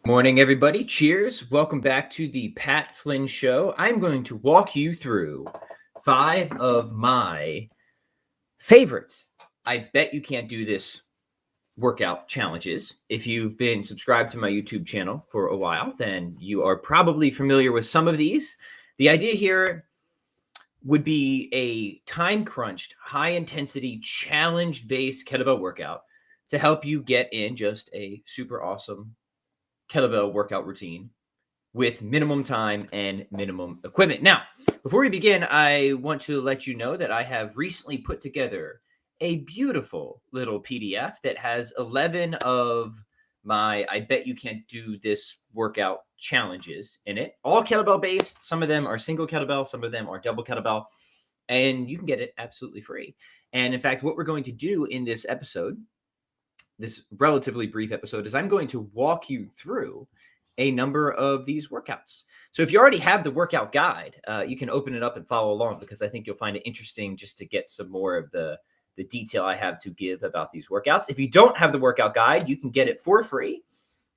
Morning, everybody. Cheers. Welcome back to the Pat Flynn Show. I'm going to walk you through 5 of my favorites. I bet you can't do this workout challenges. If you've been subscribed to my YouTube channel for a while, then you are probably familiar with some of these. The idea here would be a time-crunched, high-intensity, challenge-based kettlebell workout to help you get in just a super awesome kettlebell workout routine with minimum time and minimum equipment. Now, before we begin, I want to let you know that I have recently put together a beautiful little PDF that has 11 of my I bet you can't do this workout challenges in it. All kettlebell based. Some of them are single kettlebell, some of them are double kettlebell, and you can get it absolutely free. And in fact, what we're going to do in this episode, this relatively brief episode, is I'm going to walk you through a number of these workouts. So if you already have the workout guide, you can open it up and follow along, because I think you'll find it interesting just to get some more of the detail I have to give about these workouts. If you don't have the workout guide, you can get it for free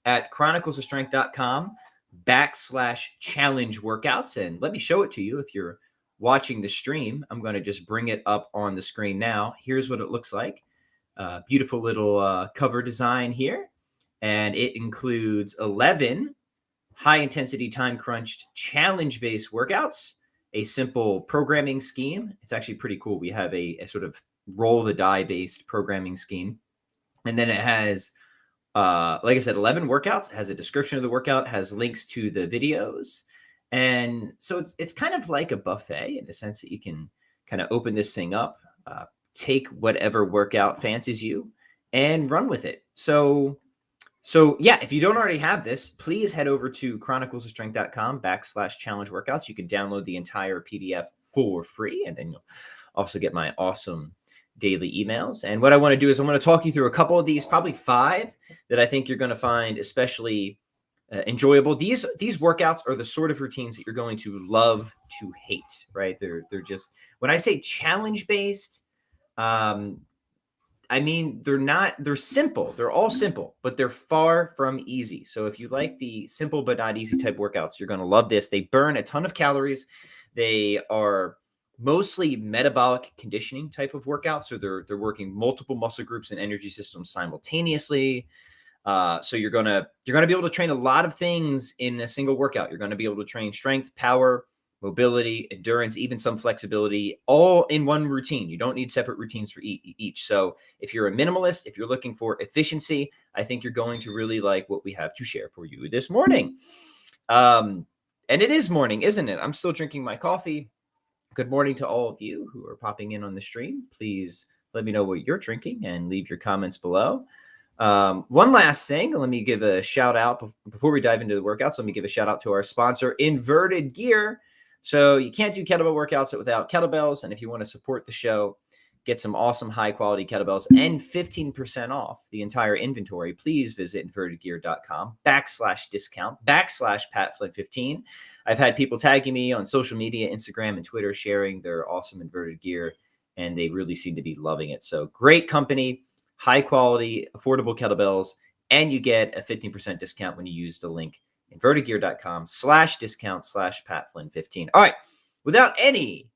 at chroniclesofstrength.com/challenge workouts. And let me show it to you. If you're watching the stream, I'm going to just bring it up on the screen now. Here's what it looks like. Beautiful little cover design here. And it includes 11 high-intensity, time-crunched, challenge-based workouts, a simple programming scheme. It's actually pretty cool. We have a sort of roll-the-die-based programming scheme. And then it has, like I said, 11 workouts. It has a description of the workout, has links to the videos. And so it's kind of like a buffet in the sense that you can kind of open this thing up, take whatever workout fancies you, and run with it. So yeah, if you don't already have this, please head over to chroniclesofstrength.com/challenge workouts. You can download the entire PDF for free, and then you'll also get my awesome daily emails. And what I want to do is I'm going to talk you through a couple of these, probably 5, that I think you're going to find especially enjoyable. These workouts are the sort of routines that you're going to love to hate, right? They're just, when I say challenge based, I mean, they're simple. They're all simple, but they're far from easy. So if you like the simple but not easy type workouts, you're going to love this. They burn a ton of calories. They are mostly metabolic conditioning type of workouts. So they're working multiple muscle groups and energy systems simultaneously. So you're going to be able to train a lot of things in a single workout. You're going to be able to train strength, power, mobility, endurance, even some flexibility, all in one routine. You don't need separate routines for each. So if you're a minimalist, if you're looking for efficiency, I think you're going to really like what we have to share for you this morning. And it is morning, isn't it? I'm still drinking my coffee. Good morning to all of you who are popping in on the stream. Please let me know what you're drinking and leave your comments below. One last thing, let me give a shout out before we dive into the workouts. Let me give a shout out to our sponsor, Inverted Gear. So you can't do kettlebell workouts without kettlebells. And if you want to support the show, get some awesome high quality kettlebells and 15% off the entire inventory, please visit invertedgear.com/discount/PatFlint15. I've had people tagging me on social media, Instagram and Twitter, sharing their awesome inverted gear, and they really seem to be loving it. So great company, high quality, affordable kettlebells, and you get a 15% discount when you use the link invertedgear.com/discount/PatFlynn15. All right, without any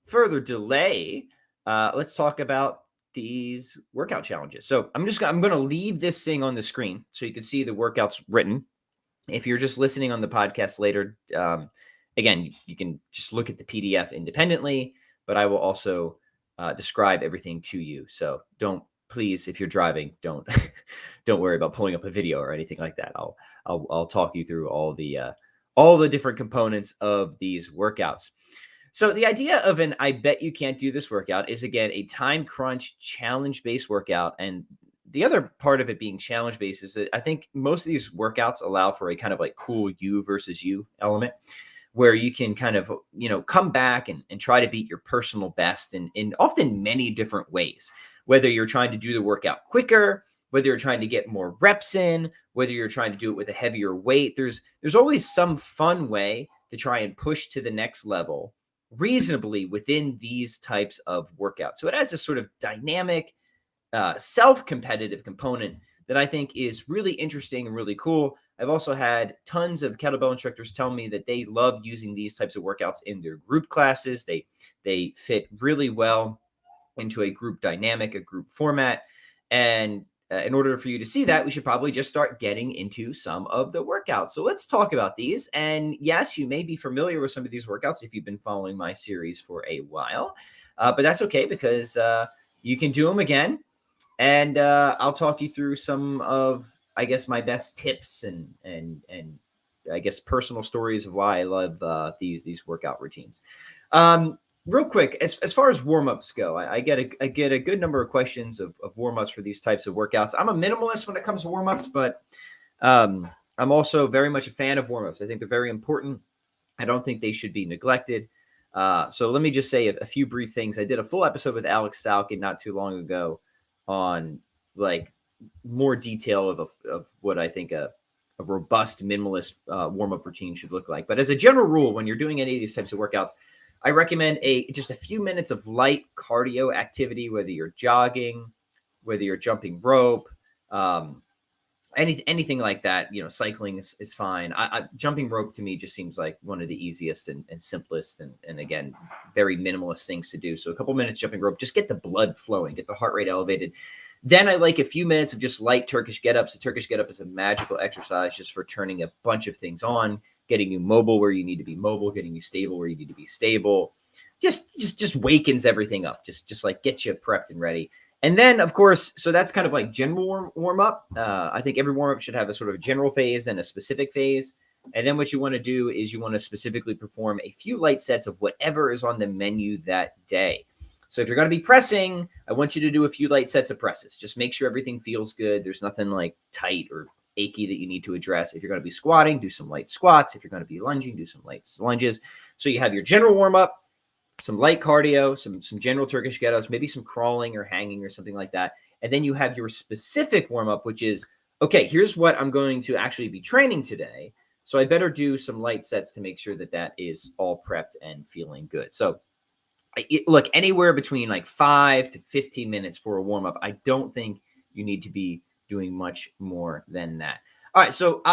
further delay, let's talk about these workout challenges. So I'm going to leave this thing on the screen so you can see the workouts written. If you're just listening on the podcast later, again, you can just look at the PDF independently, but I will also describe everything to you. So please, if you're driving, don't worry about pulling up a video or anything like that. I'll talk you through all the different components of these workouts. So the idea of an I bet you can't do this workout is, again, a time crunch challenge based workout. And the other part of it being challenge based is that I think most of these workouts allow for a kind of like cool you versus you element, where you can kind of, come back and try to beat your personal best in often many different ways, whether you're trying to do the workout quicker, whether you're trying to get more reps in, whether you're trying to do it with a heavier weight. There's always some fun way to try and push to the next level reasonably within these types of workouts. So it has this sort of dynamic, self-competitive component that I think is really interesting and really cool. I've also had tons of kettlebell instructors tell me that they love using these types of workouts in their group classes. They fit really well into a group dynamic, a group format. And in order for you to see that, we should probably just start getting into some of the workouts. So let's talk about these. And yes, you may be familiar with some of these workouts if you've been following my series for a while, but that's okay because you can do them again. And I'll talk you through some of, I guess, my best tips and I guess personal stories of why I love these workout routines. Real quick, as far as warm-ups go, I get a good number of questions of warm-ups for these types of workouts. I'm a minimalist when it comes to warm-ups, but I'm also very much a fan of warm-ups. I think they're very important. I don't think they should be neglected. So let me just say a few brief things. I did a full episode with Alex Salkin not too long ago on like more detail of what I think a robust minimalist warm-up routine should look like. But as a general rule, when you're doing any of these types of workouts, I recommend just a few minutes of light cardio activity, whether you're jogging, whether you're jumping rope, anything like that. Cycling is fine. Jumping rope to me just seems like one of the easiest and simplest and again, very minimalist things to do. So a couple minutes jumping rope, just get the blood flowing, get the heart rate elevated. Then I like a few minutes of just light Turkish get-ups. The Turkish get-up is a magical exercise just for turning a bunch of things on, getting you mobile where you need to be mobile, getting you stable where you need to be stable. Just wakens everything up. Just like get you prepped and ready. And then, of course, so that's kind of like general warm up. I think every warm up should have a sort of general phase and a specific phase. And then what you want to do is you want to specifically perform a few light sets of whatever is on the menu that day. So if you're going to be pressing, I want you to do a few light sets of presses. Just make sure everything feels good. There's nothing like tight or achy that you need to address. If you're going to be squatting, do some light squats. If you're going to be lunging, do some light lunges. So you have your general warm up, some light cardio, some general Turkish get-ups, maybe some crawling or hanging or something like that. And then you have your specific warm up, which is, okay, here's what I'm going to actually be training today. So I better do some light sets to make sure that that is all prepped and feeling good. So look, anywhere between like 5 to 15 minutes for a warm up. I don't think you need to be doing much more than that. All right. So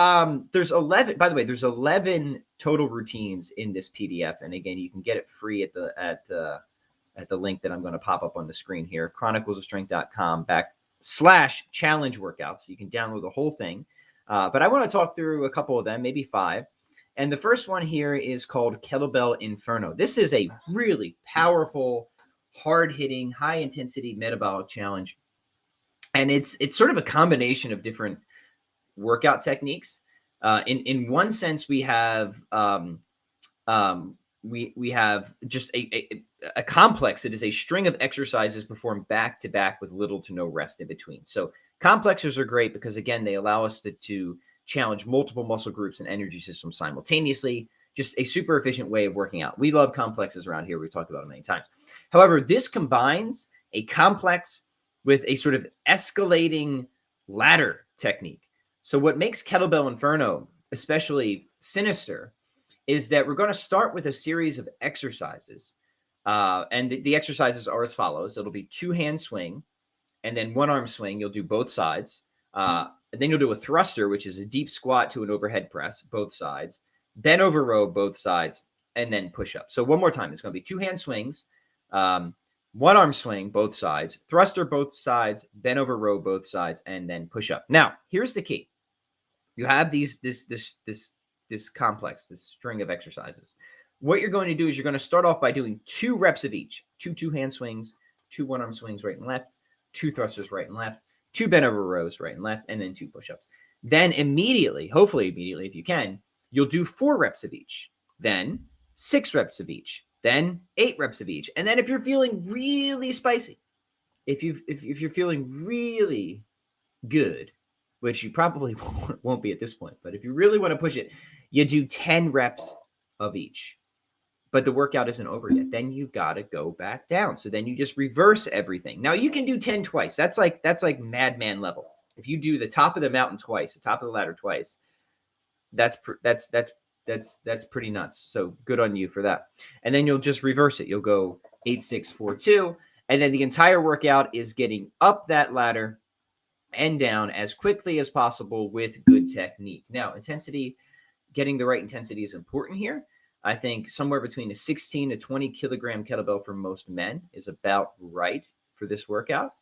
there's 11, by the way, there's 11 total routines in this PDF. And again, you can get it free at the link that I'm going to pop up on the screen here, chroniclesofstrength.com/challenge workouts. You can download the whole thing. But I want to talk through a couple of them, maybe 5. And the first one here is called Kettlebell Inferno. This is a really powerful, hard-hitting, high-intensity metabolic challenge. And it's sort of a combination of different workout techniques. In one sense, we have we have just a complex. It is a string of exercises performed back to back with little to no rest in between. So complexes are great because, again, they allow us to challenge multiple muscle groups and energy systems simultaneously. Just a super efficient way of working out. We love complexes around here. We've talked about it many times. However, this combines a complex with a sort of escalating ladder technique. So what makes Kettlebell Inferno especially sinister is that we're going to start with a series of exercises. And the exercises are as follows. It'll be 2-hand swing and then 1-arm swing. You'll do both sides. And then you'll do a thruster, which is a deep squat to an overhead press, both sides, bent over row, both sides, and then push up. So one more time, it's going to be 2-hand swings, 1-arm swing, both sides, thruster, both sides, bent over row, both sides, and then push up. Now, here's the key. You have this complex, this string of exercises. What you're going to do is you're going to start off by doing 2 reps of each, 2 hand swings, 2 1-arm swings, right and left, 2 thrusters, right and left, 2 bent over rows, right and left, and then 2 push-ups. Then immediately, hopefully immediately if you can, you'll do 4 reps of each, then 6 reps of each, then 8 reps of each. And then if you're feeling really spicy, if you're feeling really good, which you probably won't be at this point, but if you really want to push it, you do 10 reps of each. But the workout isn't over yet. Then you got to go back down. So then you just reverse everything. Now you can do 10 twice. That's like madman level. If you do the top of the mountain twice, the top of the ladder twice, that's pretty nuts. So good on you for that. And then you'll just reverse it. You'll go 8, 6, 4, 2. And then the entire workout is getting up that ladder and down as quickly as possible with good technique. Now, getting the right intensity is important here. I think somewhere between a 16 to 20 kilogram kettlebell for most men is about right for this workout.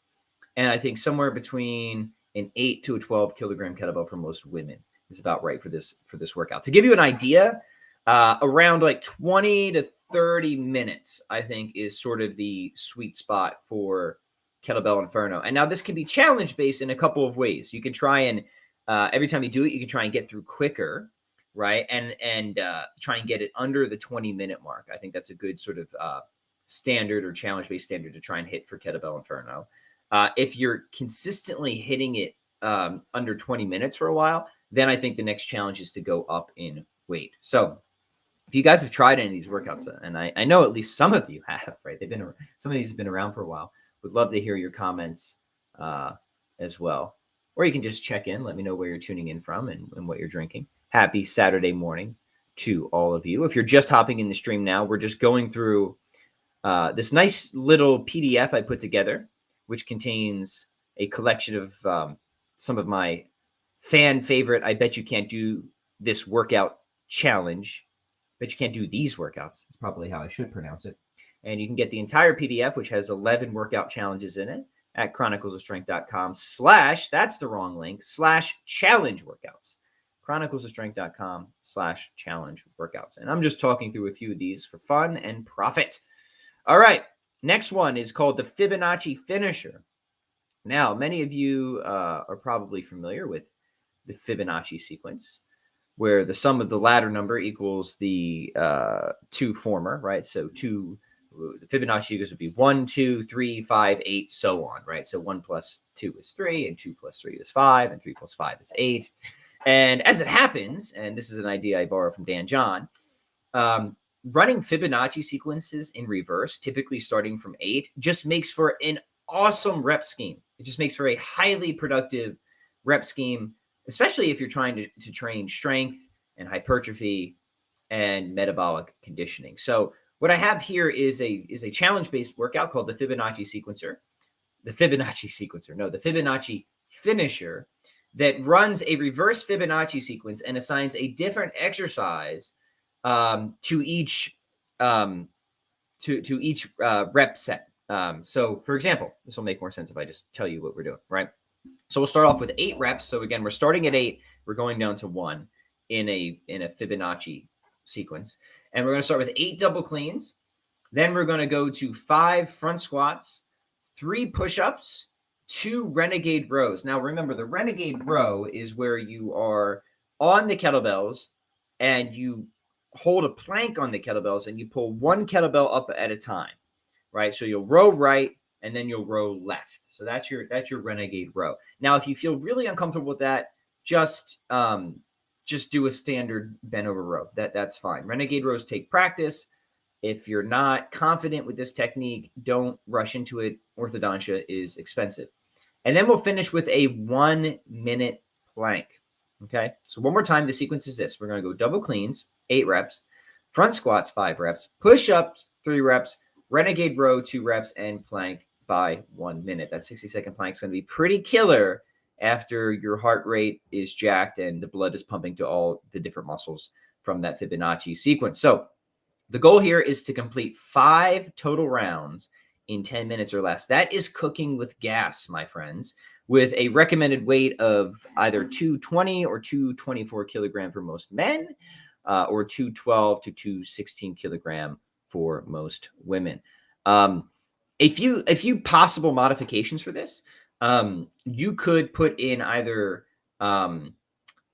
And I think somewhere between an 8 to a 12 kilogram kettlebell for most women is about right for this workout. To give you an idea, around like 20 to 30 minutes, I think, is sort of the sweet spot for Kettlebell Inferno. And now this can be challenge based in a couple of ways. You can try and every time you do it, you can try and get through quicker, right? And try and get it under the 20-minute mark. I think that's a good sort of standard or challenge based standard to try and hit for Kettlebell Inferno. If you're consistently hitting it under 20 minutes for a while, then I think the next challenge is to go up in weight. So if you guys have tried any of these workouts, and I know at least some of you have, right? Some of these have been around for a while. Would love to hear your comments as well. Or you can just check in. Let me know where you're tuning in from and what you're drinking. Happy Saturday morning to all of you. If you're just hopping in the stream now, we're just going through this nice little PDF I put together, which contains a collection of some of my fan favorite, I bet you can't do this workout challenge. Bet you can't do these workouts. That's probably how I should pronounce it. And you can get the entire PDF, which has 11 workout challenges in it, at chroniclesofstrength.com / that's the wrong link, / challenge workouts. chroniclesofstrength.com / challenge workouts. And I'm just talking through a few of these for fun and profit. All right. Next one is called the Fibonacci finisher. Now, many of you are probably familiar with the Fibonacci sequence, where the sum of the latter number equals the two former, right? So the Fibonacci sequence would be 1, 2, 3, 5, 8, so on, right? So 1 plus 2 is 3, and 2 plus 3 is 5, and 3 plus 5 is 8. And as it happens, and this is an idea I borrowed from Dan John, running Fibonacci sequences in reverse, typically starting from 8, just makes for an awesome rep scheme. It just makes for a highly productive rep scheme, especially if you're trying to train strength and hypertrophy and metabolic conditioning. So what I have here is a challenge-based workout called the Fibonacci sequencer. The Fibonacci finisher that runs a reverse Fibonacci sequence and assigns a different exercise to each rep set. So for example, this will make more sense if I just tell you what we're doing, right? So we'll start off with 8 reps. So again, we're starting at 8. We're going down to 1 in a Fibonacci sequence. And we're going to start with 8 double cleans. Then we're going to go to 5 front squats, 3 push-ups, 2 renegade rows. Now remember, the renegade row is where you are on the kettlebells and you hold a plank on the kettlebells and you pull one kettlebell up at a time, right? So you'll row right and then you'll row left. So that's your renegade row. Now, if you feel really uncomfortable with that, just do a standard bent over row. That's fine. Renegade rows take practice. If you're not confident with this technique, don't rush into it. Orthodontia is expensive. And then we'll finish with a 1-minute plank. Okay. So one more time, the sequence is this. We're going to go double cleans, 8 reps, front squats, 5 reps, push-ups, 3 reps, renegade row, 2 reps, and plank by 1 minute. That 60-second plank is going to be pretty killer after your heart rate is jacked and the blood is pumping to all the different muscles from that Fibonacci sequence. So the goal here is to complete 5 total rounds in 10 minutes or less. That is cooking with gas, my friends, with a recommended weight of either 220 or 224 kilogram for most men, or 212 to 216 kilogram for most women. A few possible modifications for this. You could put in either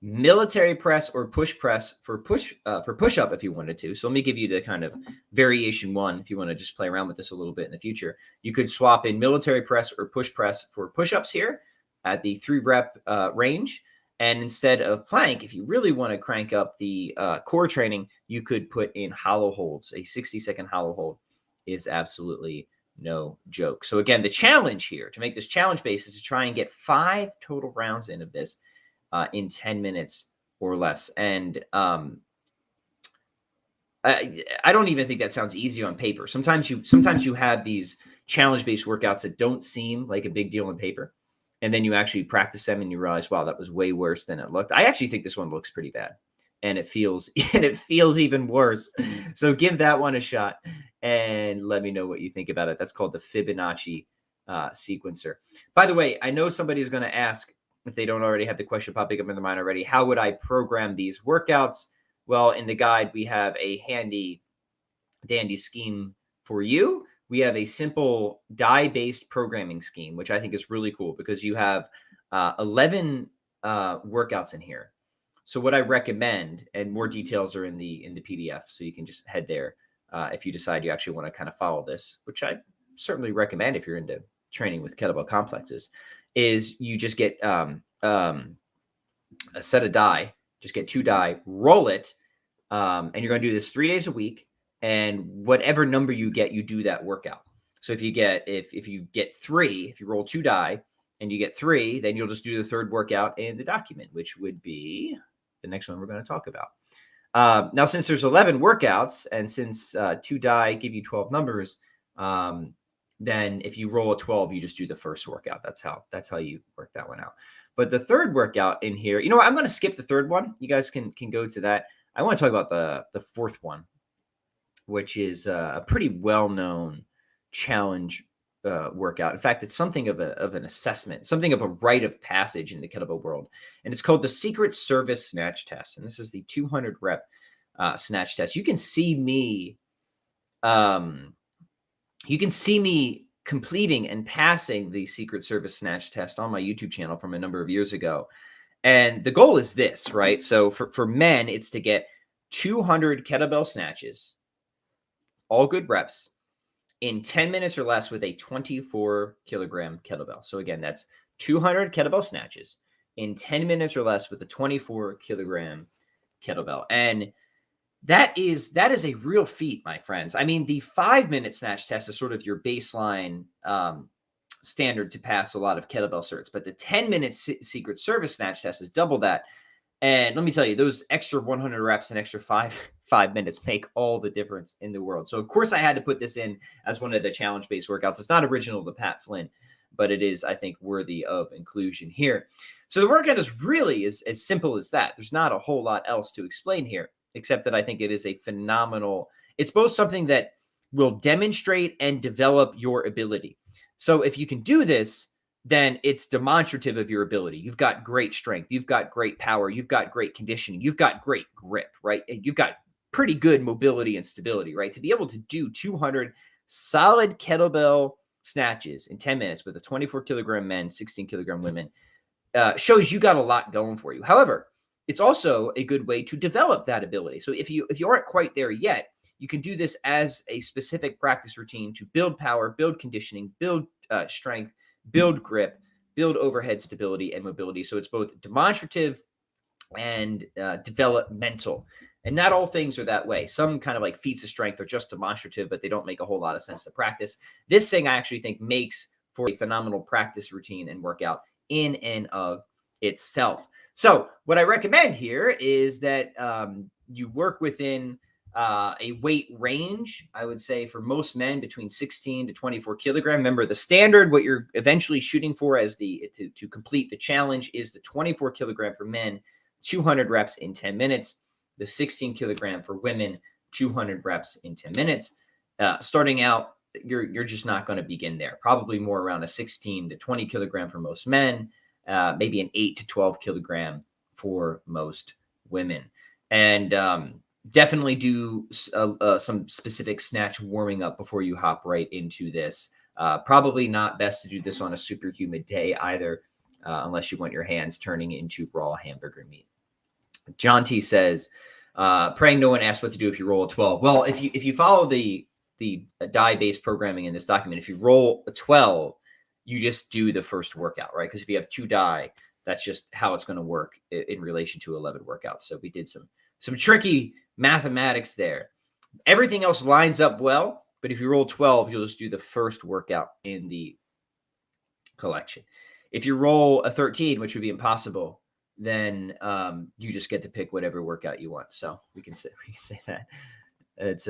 military press or push press for push-up if you wanted to. So let me give you the kind of variation one if you want to just play around with this a little bit in the future. You could swap in military press or push press for push-ups here at the 3 rep range. And instead of plank, if you really want to crank up the core training, you could put in hollow holds. A 60-second hollow hold is absolutely no joke. So again, the challenge here to make this challenge based is to try and get 5 total rounds in of this in 10 minutes or less. And I don't even think that sounds easy on paper. Sometimes you have these challenge-based workouts that don't seem like a big deal on paper. and then you actually practice them and you realize, wow, that was way worse than it looked. I actually think this one looks pretty bad, and it feels even worse. So give that one a shot and let me know what you think about it. That's called the Fibonacci sequencer. By the way, I know somebody's going to ask, if they don't already have the question popping up in their mind already, how would I program these workouts? Well, in the guide, we have a handy dandy scheme for you. We have a simple die-based programming scheme, which I think is really cool because you have 11 workouts in here. So what I recommend, and more details are in the PDF, so you can just head there if you decide you actually want to kind of follow this, which I certainly recommend if you're into training with kettlebell complexes, is you just get a set of die, just get 2 die, roll it, and you're going to do this 3 days a week. And whatever number you get, you do that workout. So if you get 3, if you roll 2 die and you get 3, then you'll just do the third workout in the document, which would be the next one we're going to talk about. Now, since there's 11 workouts and since 2 die give you 12 numbers, then if you roll a 12, you just do the first workout. That's how you work that one out. But the third workout in here, you know what? I'm going to skip the third one. You guys can go to that. I want to talk about the fourth one, which is a pretty well-known challenge workout. In fact, it's something of an assessment, something of a rite of passage in the kettlebell world. And it's called the Secret Service Snatch Test. And this is the 200 rep snatch test. You can see me completing and passing the Secret Service Snatch Test on my YouTube channel from a number of years ago. And the goal is this, right? So for men, it's to get 200 kettlebell snatches, all good reps, in 10 minutes or less with a 24 kilogram kettlebell. So again, that's 200 kettlebell snatches in 10 minutes or less with a 24 kilogram kettlebell. And that is a real feat, my friends. I mean, the 5-minute snatch test is sort of your baseline standard to pass a lot of kettlebell certs, but the 10-minute Secret Service snatch test is double that. And let me tell you, those extra 100 reps and extra five minutes make all the difference in the world. So of course I had to put this in as one of the challenge-based workouts. It's not original to Pat Flynn, but it is, I think, worthy of inclusion here. So the workout is really as simple as that. There's not a whole lot else to explain here, except that I think it is a phenomenal, it's both something that will demonstrate and develop your ability. So if you can do this, then it's demonstrative of your ability. You've got great strength. You've got great power. You've got great conditioning. You've got great grip, right? You've got pretty good mobility and stability, right? To be able to do 200 solid kettlebell snatches in 10 minutes with a 24 kilogram men, 16 kilogram women, shows you got a lot going for you. However, it's also a good way to develop that ability. So if you aren't quite there yet, you can do this as a specific practice routine to build power, build conditioning, build strength, build grip, build overhead stability and mobility. So it's both demonstrative and developmental. And not all things are that way. Some kind of like feats of strength are just demonstrative, but they don't make a whole lot of sense to practice. This thing I actually think makes for a phenomenal practice routine and workout in and of itself. So what I recommend here is that you work within a weight range, I would say for most men between 16 to 24 kilogram. Remember the standard, what you're eventually shooting for as to complete the challenge is the 24 kilogram for men, 200 reps in 10 minutes, the 16 kilogram for women, 200 reps in 10 minutes. Starting out, you're just not going to begin there. Probably more around a 16 to 20 kilogram for most men, maybe an 8 to 12 kilogram for most women. And definitely do some specific snatch warming up before you hop right into this. Probably not best to do this on a super humid day either, unless you want your hands turning into raw hamburger meat. John T says, praying no one asks what to do if you roll a 12. Well, if you follow the die-based programming in this document, if you roll a 12, you just do the first workout, right? Because if you have 2 die, that's just how it's going to work in relation to 11 workouts. So we did some tricky mathematics there. Everything else lines up well, but if you roll 12, you'll just do the first workout in the collection. If you roll a 13, which would be impossible, then you just get to pick whatever workout you want. So we can say that. It's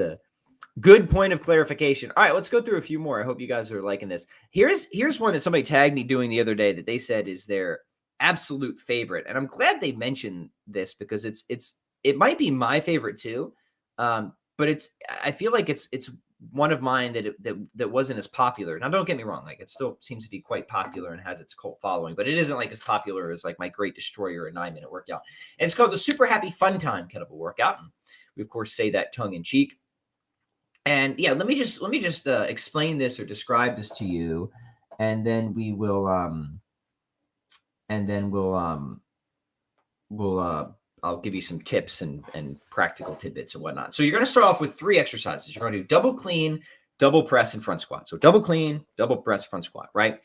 Good point of clarification. All right, let's go through a few more. I hope you guys are liking this. Here's one that somebody tagged me doing the other day that they said is their absolute favorite, and I'm glad they mentioned this because it might be my favorite too, but I feel like it's one of mine that wasn't as popular. Now, don't get me wrong, like it still seems to be quite popular and has its cult following, but it isn't like as popular as like my Great Destroyer 9-minute workout. And it's called the Super Happy Fun Time Kettlebell Workout. And we of course say that tongue in cheek. And yeah, let me just explain this or describe this to you, and then I'll give you some tips and practical tidbits and whatnot. So you're going to start off with 3 exercises. You're going to do double clean, double press, and front squat. So double clean, double press, front squat, right?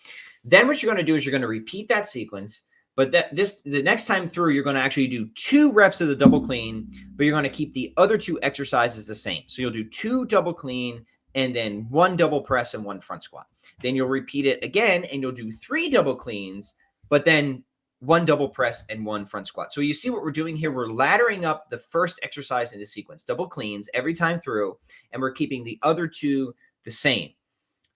Then what you're going to do is you're going to repeat that sequence. But the next time through, you're going to actually do 2 reps of the double clean, but you're going to keep the other 2 exercises the same. So you'll do 2 double clean and then 1 double press and 1 front squat. Then you'll repeat it again and you'll do 3 double cleans, but then 1 double press and 1 front squat. So you see what we're doing here? We're laddering up the first exercise in the sequence, double cleans every time through, and we're keeping the other 2 the same.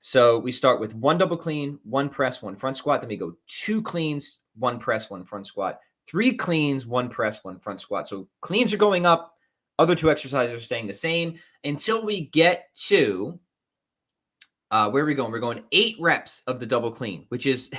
So we start with 1 double clean, 1 press, 1 front squat. Then we go 2 cleans, 1 press, 1 front squat, 3 cleans, 1 press, 1 front squat. So cleans are going up. Other 2 exercises are staying the same until we get to, where are we going? We're going 8 reps of the double clean, which is,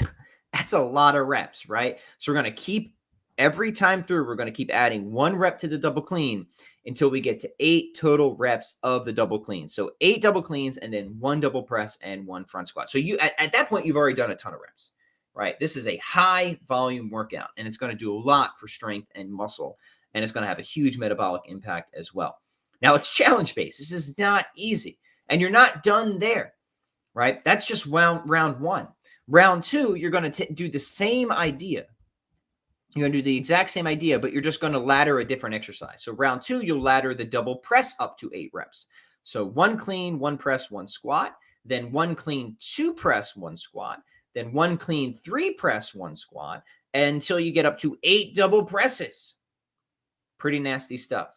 that's a lot of reps, right? So we're going to keep every time through, we're going to keep adding 1 rep to the double clean until we get to 8 total reps of the double clean. So 8 double cleans and then 1 double press and 1 front squat. So you at that point, you've already done a ton of reps, right? This is a high volume workout, and it's going to do a lot for strength and muscle, and it's going to have a huge metabolic impact as well. Now, it's challenge-based. This is not easy, and you're not done there, right? That's just round 1. Round 2, you're going to do the same idea. You're going to do the exact same idea, but you're just going to ladder a different exercise. So round 2, you'll ladder the double press up to 8 reps. So 1 clean, 1 press, 1 squat, then 1 clean, 2 press, 1 squat, then 1 clean, 3 press, 1 squat, until you get up to 8 double presses. Pretty nasty stuff.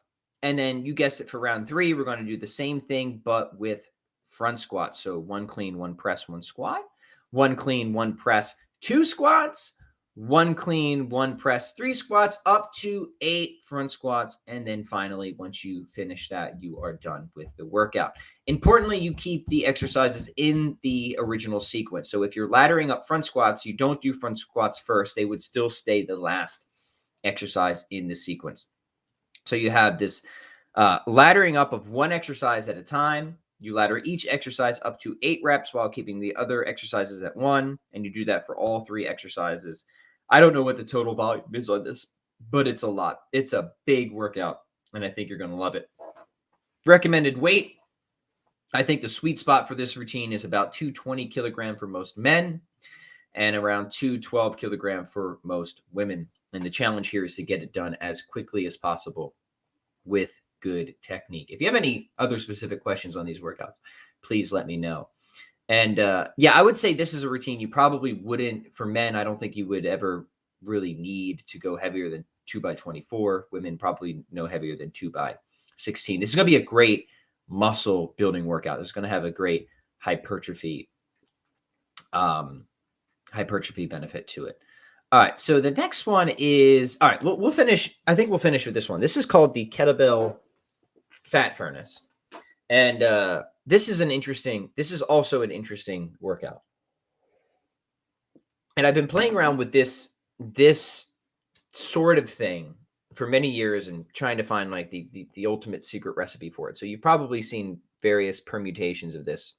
And then you guessed it, for round 3, we're going to do the same thing, but with front squats. So 1 clean, 1 press, 1 squat, 1 clean, 1 press, 2 squats, 1 clean, 1 press, 3 squats, up to 8 front squats. And then finally, once you finish that, you are done with the workout. Importantly, you keep the exercises in the original sequence. So if you're laddering up front squats, you don't do front squats first. They would still stay the last exercise in the sequence. So you have this laddering up of 1 exercise at a time. You ladder each exercise up to 8 reps while keeping the other exercises at 1. And you do that for all 3 exercises. I don't know what the total volume is on this, but it's a lot. It's a big workout, and I think you're going to love it. Recommended weight. I think the sweet spot for this routine is about 220 kilogram for most men and around 212 kilogram for most women. And the challenge here is to get it done as quickly as possible with good technique. If you have any other specific questions on these workouts, please let me know. And yeah, I would say this is a routine you probably wouldn't, for men, I don't think you would ever really need to go heavier than 2x24. Women probably no heavier than 2x16. This is going to be a great muscle building workout. It's going to have a great hypertrophy benefit to it. All right, so the next one is, all right, we'll finish. I think we'll finish with this one. This is called the Kettlebell Fat Furnace. And this is also an interesting workout. And I've been playing around with this sort of thing for many years and trying to find like the ultimate secret recipe for it. So you've probably seen various permutations of this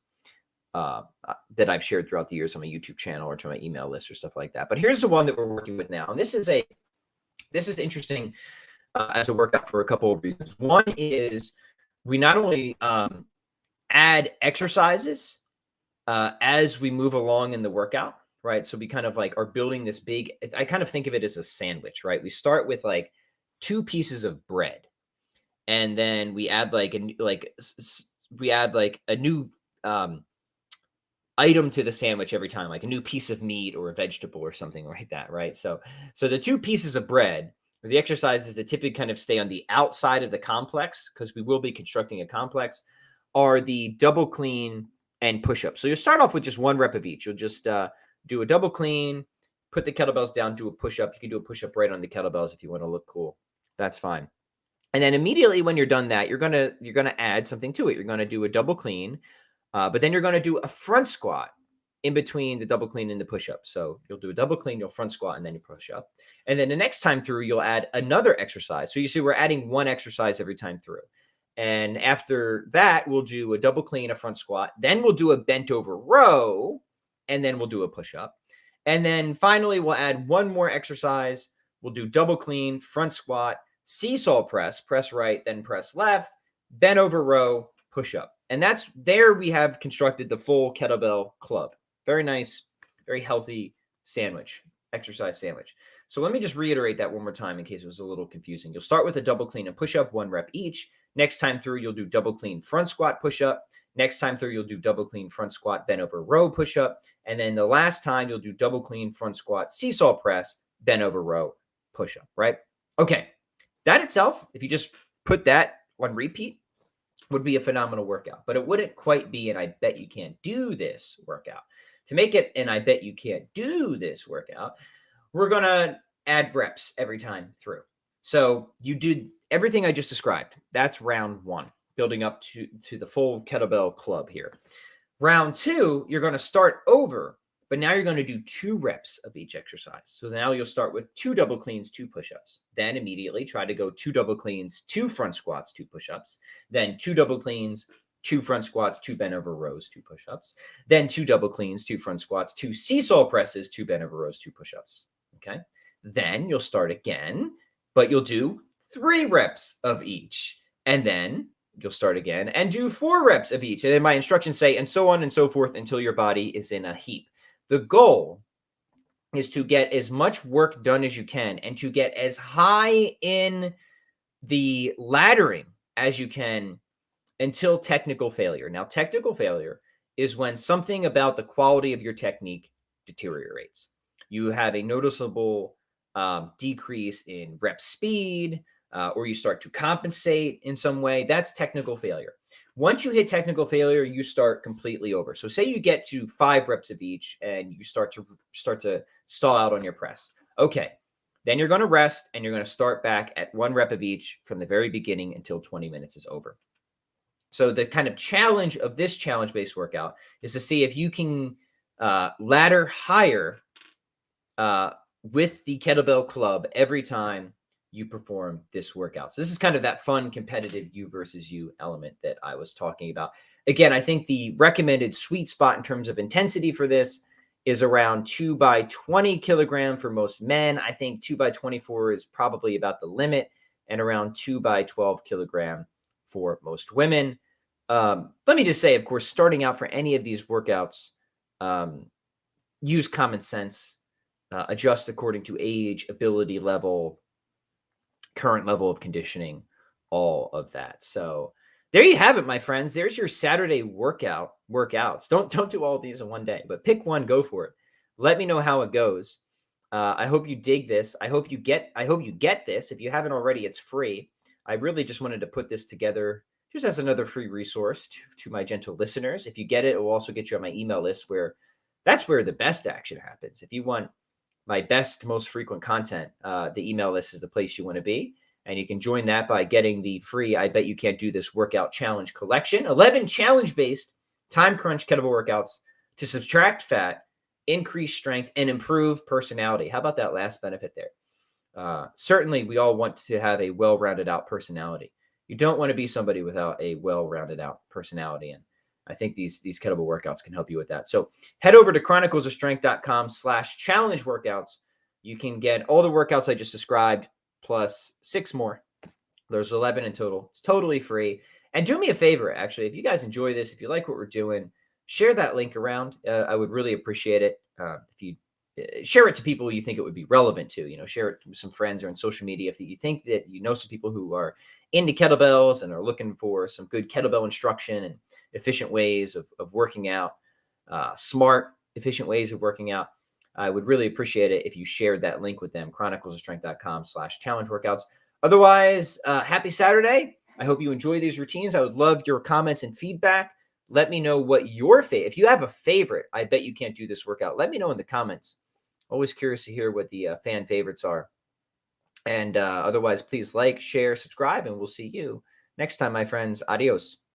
that I've shared throughout the years on my YouTube channel or to my email list or stuff like that. But here's the one that we're working with now. And this is interesting as a workout for a couple of reasons. One is we not only add exercises as we move along in the workout, right? So we kind of like are building this big, I kind of think of it as a sandwich, right? We start with like 2 pieces of bread, and then we add like a new item to the sandwich every time, like a new piece of meat or a vegetable or something like that, right? So the 2 pieces of bread, or the exercises that typically kind of stay on the outside of the complex, because we will be constructing a complex, are the double clean and push-ups. So you'll start off with just 1 rep of each. You'll just do a double clean, put the kettlebells down, do a push-up. You can do a push-up right on the kettlebells if you want to look cool. That's fine. And then immediately when you're done that, you're gonna add something to it. You're gonna do a double clean, but then you're gonna do a front squat in between the double clean and the push-up. So you'll do a double clean, you'll front squat, and then you push up. And then the next time through, you'll add another exercise. So you see we're adding 1 exercise every time through. And after that, we'll do a double clean, a front squat. Then we'll do a bent over row, and then we'll do a push-up. And then finally, we'll add 1 more exercise. We'll do double clean, front squat, seesaw press right, then press left, bent over row, push up. And that's there we have constructed the full kettlebell club. Very nice, very healthy sandwich, exercise sandwich. So let me just reiterate that one more time in case it was a little confusing. You'll start with a double clean and push up, 1 rep each. Next time through, you'll do double clean front squat push up. Next time through, you'll do double clean front squat, bent over row push up. And then the last time, you'll do double clean front squat, seesaw press, bent over row push up, right? Okay. That itself, if you just put that on repeat, would be a phenomenal workout, but it wouldn't quite be, and I bet you can't do this workout. To make it, and I bet you can't do this workout, we're going to add reps every time through. So you do everything I just described. That's round 1, building up to the full kettlebell club here. Round 2, you're going to start over, but now you're going to do 2 reps of each exercise. So now you'll start with 2 double cleans, 2 push-ups. Then immediately try to go 2 double cleans, 2 front squats, 2 push-ups. Then 2 double cleans, 2 front squats, 2 bent over rows, 2 push-ups. Then 2 double cleans, 2 front squats, 2 seesaw presses, 2 bent over rows, 2 push-ups. Okay. Then you'll start again, but you'll do 3 reps of each. And then you'll start again and do 4 reps of each. And then my instructions say, and so on and so forth until your body is in a heap. The goal is to get as much work done as you can and to get as high in the laddering as you can until technical failure. Now, technical failure is when something about the quality of your technique deteriorates. You have a noticeable decrease in rep speed, or you start to compensate in some way. That's technical failure. Once you hit technical failure, you start completely over. So say you get to 5 reps of each and you start to stall out on your press. Okay. Then you're going to rest and you're going to start back at 1 rep of each from the very beginning until 20 minutes is over. So the kind of challenge of this challenge-based workout is to see if you can ladder higher with the kettlebell club every time you perform this workout. So this is kind of that fun competitive you versus you element that I was talking about. Again, I think the recommended sweet spot in terms of intensity for this is around 2 by 20 kilogram for most men. I think 2 by 24 is probably about the limit, and around 2 by 12 kilogram for most women. Let me just say, of course, starting out for any of these workouts, use common sense, adjust according to age, ability level, current level of conditioning, all of that. So there you have it, my friends. There's your Saturday workouts. Don't do all of these in one day, but pick one, go for it. Let me know how it goes. I hope you dig this. I hope you get this. If you haven't already, it's free. I really just wanted to put this together just as another free resource to my gentle listeners. If you get it, it will also get you on my email list, where that's where the best action happens. If you want my best, most frequent content, the email list is the place you want to be. And you can join that by getting the free I Bet You Can't Do This workout challenge collection. 11 challenge-based time crunch kettlebell workouts to subtract fat, increase strength, and improve personality. How about that last benefit there? Certainly, we all want to have a well-rounded out personality. You don't want to be somebody without a well-rounded out personality. And I think these kettlebell workouts can help you with that. So head over to chroniclesofstrength.com/challenge workouts. You can get all the workouts I just described, plus 6 more. There's 11 in total. It's totally free. And do me a favor, actually, if you guys enjoy this, if you like what we're doing, share that link around. I would really appreciate it. If you share it to people you think it would be relevant to, share it with some friends or on social media. If you think that some people who are into kettlebells and are looking for some good kettlebell instruction and efficient ways of working out, smart, efficient ways of working out, I would really appreciate it if you shared that link with them, chroniclesofstrength.com/challenge workouts. Otherwise, happy Saturday. I hope you enjoy these routines. I would love your comments and feedback. Let me know what your favorite, if you have a favorite, I bet you can't do this workout. Let me know in the comments. Always curious to hear what the fan favorites are. And otherwise, please like, share, subscribe, and we'll see you next time, my friends. Adios.